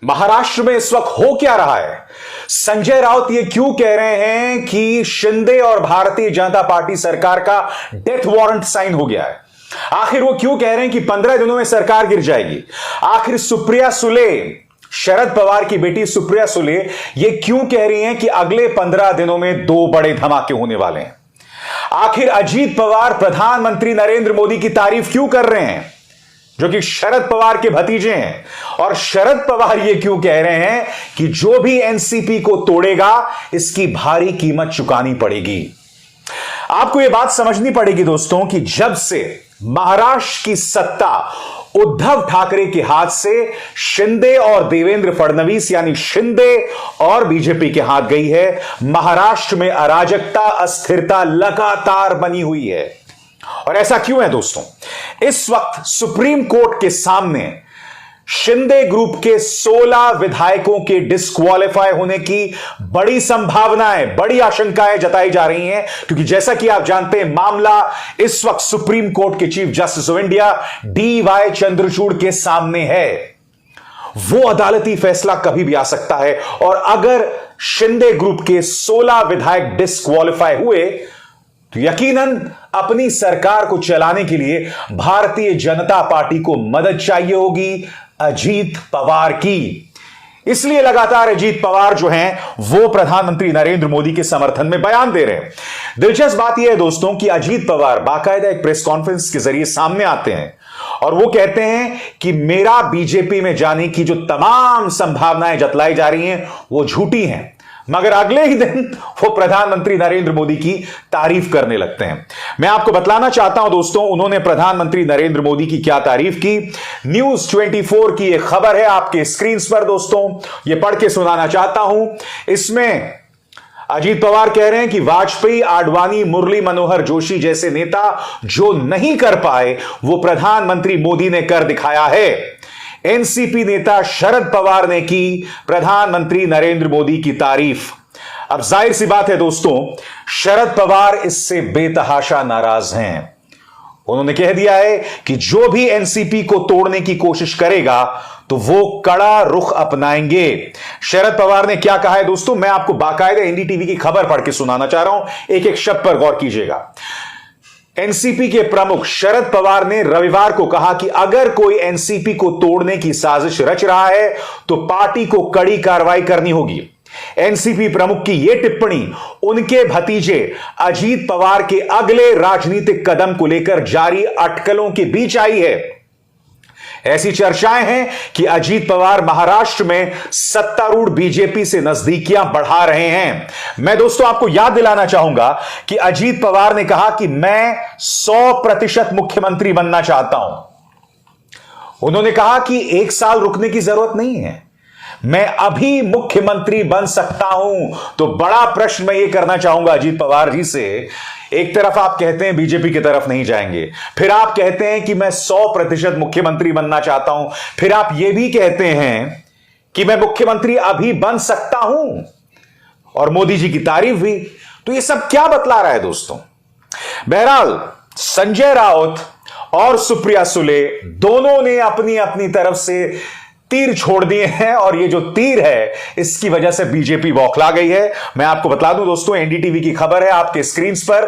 महाराष्ट्र में इस वक्त हो क्या रहा है? संजय राउत ये क्यों कह रहे हैं कि शिंदे और भारतीय जनता पार्टी सरकार का डेथ वारंट साइन हो गया है? आखिर वो क्यों कह रहे हैं कि 15 दिनों में सरकार गिर जाएगी? आखिर सुप्रिया सुले, शरद पवार की बेटी सुप्रिया सुले, ये क्यों कह रही हैं कि अगले 15 दिनों में 2 बड़े धमाके होने वाले हैं? आखिर अजीत पवार प्रधानमंत्री नरेंद्र मोदी की तारीफ क्यों कर रहे हैं, जो कि शरद पवार के भतीजे हैं? और शरद पवार ये क्यों कह रहे हैं कि जो भी एनसीपी को तोड़ेगा इसकी भारी कीमत चुकानी पड़ेगी? आपको यह बात समझनी पड़ेगी दोस्तों कि जब से महाराष्ट्र की सत्ता उद्धव ठाकरे के हाथ से शिंदे और देवेंद्र फडणवीस यानी शिंदे और बीजेपी के हाथ गई है, महाराष्ट्र में अराजकता, अस्थिरता लगातार बनी हुई है। और ऐसा क्यों है दोस्तों? इस वक्त सुप्रीम कोर्ट के सामने शिंदे ग्रुप के 16 विधायकों के डिस्क्वालीफाई होने की बड़ी संभावनाएं, बड़ी आशंकाएं जताई जा रही हैं, क्योंकि जैसा कि आप जानते हैं मामला इस वक्त सुप्रीम कोर्ट के chief justice of India DY Chandrachud के सामने है। वो अदालती फैसला कभी भी आ सकता है और अगर शिंदे ग्रुप के 16 विधायक डिस्क्वालीफाई हुए तो यकीनन अपनी सरकार को चलाने के लिए भारतीय जनता पार्टी को मदद चाहिए होगी अजीत पवार की। इसलिए लगातार अजीत पवार जो हैं वो प्रधानमंत्री नरेंद्र मोदी के समर्थन में बयान दे रहे हैं। दिलचस्प बात यह है दोस्तों कि अजीत पवार बाकायदा एक प्रेस कॉन्फ्रेंस के जरिए सामने आते हैं और वो कहते हैं कि मेरा बीजेपी में जाने की जो तमाम संभावनाएं जतलाई जा रही हैं वो झूठी हैं, मगर अगले ही दिन वो प्रधानमंत्री नरेंद्र मोदी की तारीफ करने लगते हैं। मैं आपको बतलाना चाहता हूं दोस्तों, उन्होंने प्रधानमंत्री नरेंद्र मोदी की क्या तारीफ की। न्यूज 24 की एक खबर है आपके स्क्रीन पर दोस्तों, ये पढ़ के सुनाना चाहता हूं। इसमें अजीत पवार कह रहे हैं कि वाजपेयी, आडवाणी, मुरली मनोहर जोशी जैसे नेता जो नहीं कर पाए वो प्रधानमंत्री मोदी ने कर दिखाया है। एनसीपी नेता शरद पवार ने की प्रधानमंत्री नरेंद्र मोदी की तारीफ। अब जाहिर सी बात है दोस्तों, शरद पवार इससे बेतहाशा नाराज हैं। उन्होंने कह दिया है कि जो भी एनसीपी को तोड़ने की कोशिश करेगा तो वो कड़ा रुख अपनाएंगे। शरद पवार ने क्या कहा है दोस्तों, मैं आपको बाकायदा एनडीटीवी की खबर पढ़ के सुनाना चाह रहा हूं, एक एक शब्द पर गौर कीजिएगा। एनसीपी के प्रमुख शरद पवार ने रविवार को कहा कि अगर कोई एनसीपी को तोड़ने की साजिश रच रहा है तो पार्टी को कड़ी कार्रवाई करनी होगी। एनसीपी प्रमुख की यह टिप्पणी उनके भतीजे अजीत पवार के अगले राजनीतिक कदम को लेकर जारी अटकलों के बीच आई है। ऐसी चर्चाएं हैं कि अजीत पवार महाराष्ट्र में सत्तारूढ़ बीजेपी से नजदीकियां बढ़ा रहे हैं। मैं दोस्तों आपको याद दिलाना चाहूंगा कि अजीत पवार ने कहा कि मैं 100% मुख्यमंत्री बनना चाहता हूं। उन्होंने कहा कि 1 साल रुकने की जरूरत नहीं है, मैं अभी मुख्यमंत्री बन सकता हूं। तो बड़ा प्रश्न मैं यह करना चाहूंगा अजीत पवार जी से, एक तरफ आप कहते हैं बीजेपी की तरफ नहीं जाएंगे, फिर आप कहते हैं कि मैं 100% मुख्यमंत्री बनना चाहता हूं, फिर आप यह भी कहते हैं कि मैं मुख्यमंत्री अभी बन सकता हूं और मोदी जी की तारीफ भी। तो यह सब क्या बतला रहा है दोस्तों? बहरहाल संजय राउत और सुप्रिया सुले दोनों ने अपनी अपनी तरफ से तीर छोड़ दिए हैं और ये जो तीर है इसकी वजह से बीजेपी बौखला गई है। मैं आपको बता दूं दोस्तों, एनडीटीवी की खबर है आपके स्क्रीन पर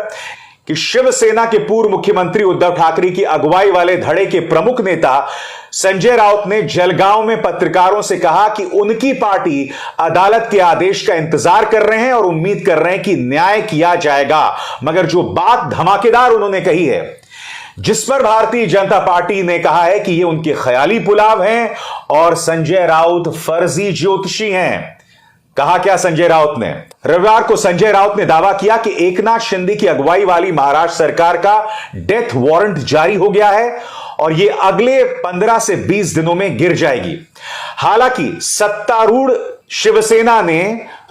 कि शिवसेना के पूर्व मुख्यमंत्री उद्धव ठाकरे की अगुवाई वाले धड़े के प्रमुख नेता संजय राउत ने जलगांव में पत्रकारों से कहा कि उनकी पार्टी अदालत के आदेश का इंतजार कर रहे हैं और उम्मीद कर रहे हैं कि न्याय किया जाएगा। मगर जो बात धमाकेदार उन्होंने कही है, जिस पर भारतीय जनता पार्टी ने कहा है कि ये उनके ख्याली पुलाव हैं और संजय राउत फर्जी ज्योतिषी हैं। कहा क्या संजय राउत ने? रविवार को संजय राउत ने दावा किया कि एकनाथ शिंदे की अगुवाई वाली महाराष्ट्र सरकार का डेथ वारंट जारी हो गया है और ये अगले 15 से 20 दिनों में गिर जाएगी। हालांकि सत्तारूढ़ शिवसेना ने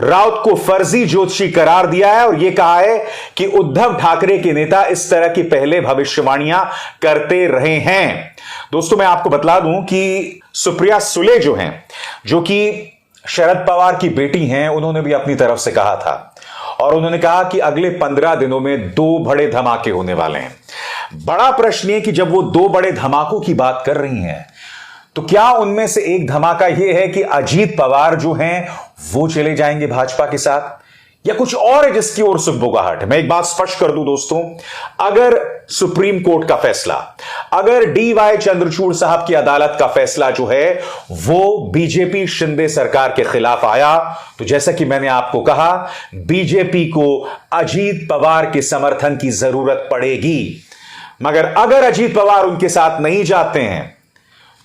राउत को फर्जी ज्योतिषी करार दिया है और यह कहा है कि उद्धव ठाकरे के नेता इस तरह की पहले भविष्यवाणियां करते रहे हैं। दोस्तों मैं आपको बतला दूं कि सुप्रिया सुले जो हैं, जो कि शरद पवार की बेटी हैं, उन्होंने भी अपनी तरफ से कहा था और उन्होंने कहा कि अगले 15 दिनों में 2 बड़े धमाके होने वाले हैं। बड़ा प्रश्न है कि जब वो 2 बड़े धमाकों की बात कर रही हैं तो क्या उनमें से एक धमाका यह है कि अजीत पवार जो हैं वो चले जाएंगे भाजपा के साथ, या कुछ और है जिसकी ओर सुगबुगाहट है? मैं एक बात स्पष्ट कर दूं दोस्तों, अगर सुप्रीम कोर्ट का फैसला, अगर डीवाई चंद्रचूड़ साहब की अदालत का फैसला जो है वो बीजेपी शिंदे सरकार के खिलाफ आया, तो जैसा कि मैंने आपको कहा, बीजेपी को अजीत पवार के समर्थन की जरूरत पड़ेगी। मगर अगर अजीत पवार उनके साथ नहीं जाते हैं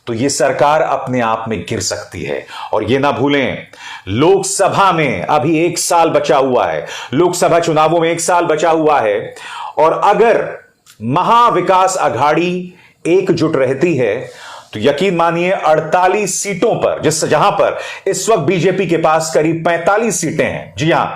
तो यह सरकार अपने आप में गिर सकती है। और यह ना भूलें, लोकसभा में अभी 1 साल बचा हुआ है, लोकसभा चुनावों में 1 साल बचा हुआ है, और अगर महाविकास अघाड़ी एकजुट रहती है तो यकीन मानिए 48 सीटों पर, जहां पर इस वक्त बीजेपी के पास करीब 45 सीटें हैं, जी हां,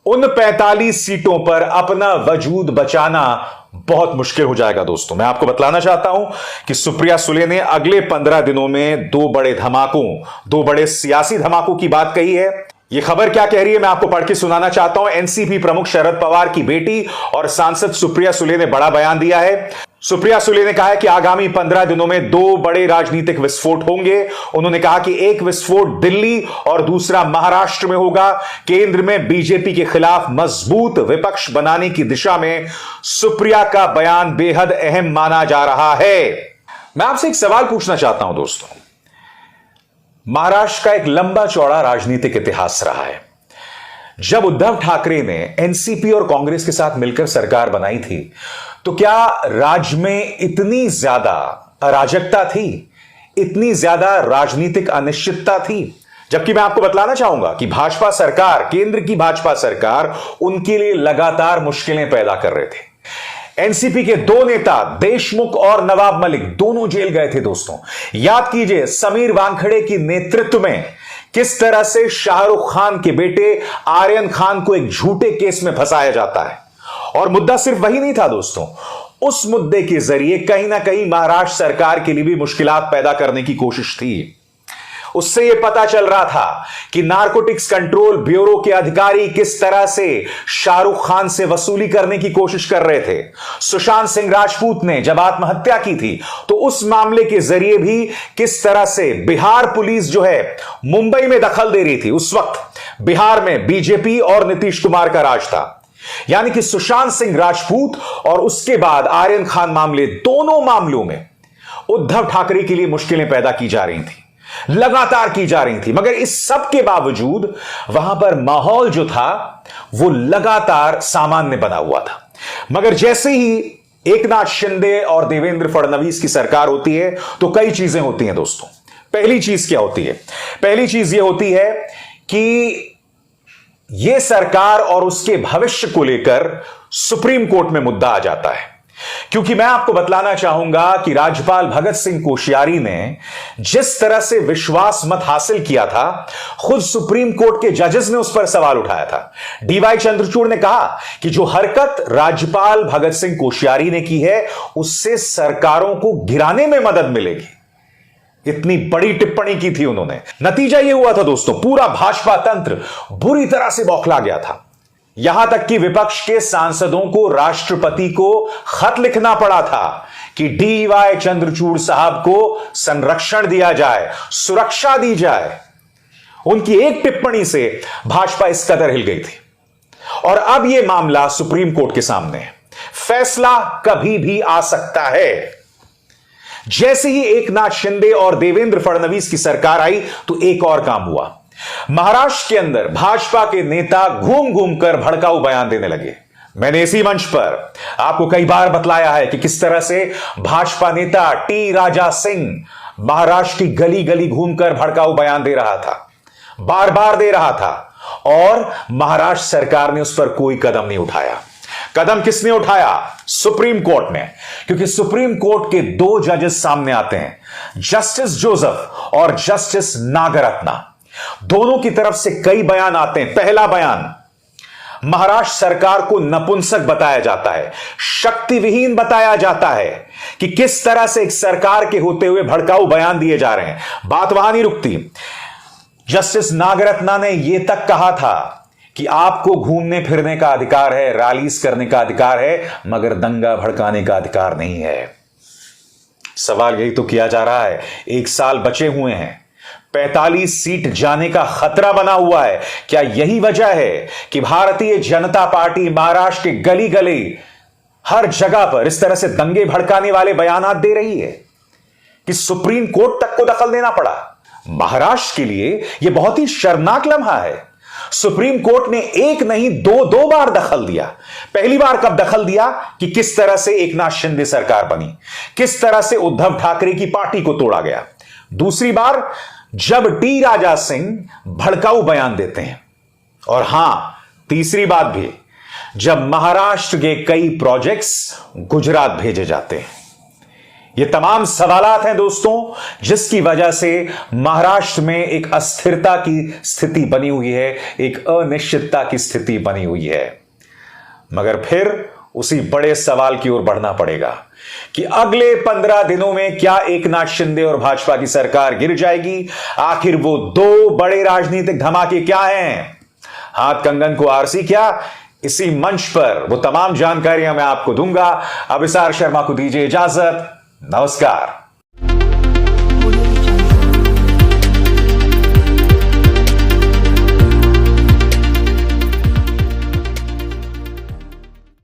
उन 45 सीटों पर अपना वजूद बचाना बहुत मुश्किल हो जाएगा दोस्तों। मैं आपको बतलाना चाहता हूं कि सुप्रिया सुले ने अगले 15 दिनों में 2 बड़े सियासी धमाकों की बात कही है। यह खबर क्या कह रही है मैं आपको पढ़ के सुनाना चाहता हूं। एनसीपी प्रमुख शरद पवार की बेटी और सांसद सुप्रिया सुले ने बड़ा बयान दिया है। सुप्रिया सुले ने कहा है कि आगामी 15 दिनों में 2 बड़े राजनीतिक विस्फोट होंगे। उन्होंने कहा कि एक विस्फोट दिल्ली और दूसरा महाराष्ट्र में होगा। केंद्र में बीजेपी के खिलाफ मजबूत विपक्ष बनाने की दिशा में सुप्रिया का बयान बेहद अहम माना जा रहा है। मैं आपसे एक सवाल पूछना चाहता हूं दोस्तों, महाराष्ट्र का एक लंबा चौड़ा राजनीतिक इतिहास रहा है। जब उद्धव ठाकरे ने एनसीपी और कांग्रेस के साथ मिलकर सरकार बनाई थी तो क्या राज्य में इतनी ज्यादा अराजकता थी, इतनी ज्यादा राजनीतिक अनिश्चितता थी? जबकि मैं आपको बतलाना चाहूंगा कि भाजपा सरकार, केंद्र की भाजपा सरकार उनके लिए लगातार मुश्किलें पैदा कर रहे थे। एनसीपी के 2 नेता देशमुख और नवाब मलिक दोनों जेल गए थे दोस्तों। याद कीजिए समीर वानखड़े की नेतृत्व में किस तरह से शाहरुख खान के बेटे आर्यन खान को एक झूठे केस में फंसाया जाता है। और मुद्दा सिर्फ वही नहीं था दोस्तों, उस मुद्दे के जरिए कहीं ना कहीं महाराष्ट्र सरकार के लिए भी मुश्किलात पैदा करने की कोशिश थी। उससे यह पता चल रहा था कि नारकोटिक्स कंट्रोल ब्यूरो के अधिकारी किस तरह से शाहरुख खान से वसूली करने की कोशिश कर रहे थे। सुशांत सिंह राजपूत ने जब आत्महत्या की थी तो उस मामले के जरिए भी किस तरह से बिहार पुलिस जो है मुंबई में दखल दे रही थी। उस वक्त बिहार में बीजेपी और नीतीश कुमार का राज था। यानी कि सुशांत सिंह राजपूत और उसके बाद आर्यन खान मामले, दोनों मामलों में उद्धव ठाकरे के लिए मुश्किलें पैदा की जा रही थी, लगातार की जा रही थी। मगर इस सब के बावजूद वहां पर माहौल जो था वो लगातार सामान्य बना हुआ था। मगर जैसे ही एकनाथ शिंदे और देवेंद्र फडणवीस की सरकार होती है तो कई चीजें होती हैं दोस्तों। पहली चीज क्या होती है? पहली चीज यह होती है कि यह सरकार और उसके भविष्य को लेकर सुप्रीम कोर्ट में मुद्दा आ जाता है। क्योंकि मैं आपको बतलाना चाहूंगा कि राज्यपाल भगत सिंह कोश्यारी ने जिस तरह से विश्वास मत हासिल किया था, खुद सुप्रीम कोर्ट के जजेस ने उस पर सवाल उठाया था। डीवाई चंद्रचूड़ ने कहा कि जो हरकत राज्यपाल भगत सिंह कोश्यारी ने की है उससे सरकारों को गिराने में मदद मिलेगी। इतनी बड़ी टिप्पणी की थी उन्होंने। नतीजा यह हुआ था दोस्तों, पूरा भाजपा तंत्र बुरी तरह से बौखला गया था। यहां तक कि विपक्ष के सांसदों को राष्ट्रपति को खत लिखना पड़ा था कि डीवाई चंद्रचूड़ साहब को संरक्षण दिया जाए, सुरक्षा दी जाए। उनकी एक टिप्पणी से भाजपा इस कदर हिल गई थी। और अब यह मामला सुप्रीम कोर्ट के सामने है। फैसला कभी भी आ सकता है। जैसे ही एकनाथ शिंदे और देवेंद्र फडणवीस की सरकार आई तो एक और काम हुआ। महाराष्ट्र के अंदर भाजपा के नेता घूम घूम कर भड़काऊ बयान देने लगे। मैंने इसी मंच पर आपको कई बार बतलाया है कि किस तरह से भाजपा नेता टी राजा सिंह महाराष्ट्र की गली गली घूमकर भड़काऊ बयान दे रहा था, बार बार दे रहा था, और महाराष्ट्र सरकार ने उस पर कोई कदम नहीं उठाया। कदम किसने उठाया? सुप्रीम कोर्ट ने। क्योंकि सुप्रीम कोर्ट के 2 जजेस सामने आते हैं, जस्टिस जोसेफ और जस्टिस नागरत्ना। दोनों की तरफ से कई बयान आते हैं। पहला बयान, महाराष्ट्र सरकार को नपुंसक बताया जाता है, शक्तिविहीन बताया जाता है कि किस तरह से एक सरकार के होते हुए भड़काऊ बयान दिए जा रहे हैं। बात वहां नहीं रुकती। जस्टिस नागरत्ना ने यह तक कहा था कि आपको घूमने फिरने का अधिकार है, रैलीज करने का अधिकार है, मगर दंगा भड़काने का अधिकार नहीं है। सवाल यही तो किया जा रहा है। 1 साल बचे हुए हैं, 45 सीट जाने का खतरा बना हुआ है। क्या यही वजह है कि भारतीय जनता पार्टी महाराष्ट्र के गली गली हर जगह पर इस तरह से दंगे भड़काने वाले बयानात दे रही है कि सुप्रीम कोर्ट तक को दखल देना पड़ा? महाराष्ट्र के लिए यह बहुत ही शर्मनाक लम्हा है। सुप्रीम कोर्ट ने एक नहीं दो बार दखल दिया। पहली बार कब दखल दिया कि किस तरह से एकनाथ शिंदे सरकार बनी, किस तरह से उद्धव ठाकरे की पार्टी को तोड़ा गया। दूसरी बार जब टी राजा सिंह भड़काऊ बयान देते हैं। और हां, तीसरी बात भी जब महाराष्ट्र के कई प्रोजेक्ट्स गुजरात भेजे जाते हैं। ये तमाम सवालात हैं दोस्तों, जिसकी वजह से महाराष्ट्र में एक अस्थिरता की स्थिति बनी हुई है, एक अनिश्चितता की स्थिति बनी हुई है। मगर फिर उसी बड़े सवाल की ओर बढ़ना पड़ेगा कि अगले 15 दिनों में क्या एकनाथ शिंदे और भाजपा की सरकार गिर जाएगी? आखिर वो 2 बड़े राजनीतिक धमाके क्या हैं? हाथ कंगन को आरसी क्या? इसी मंच पर वो तमाम जानकारियां मैं आपको दूंगा। अभिसार शर्मा को दीजिए इजाजत। नमस्कार।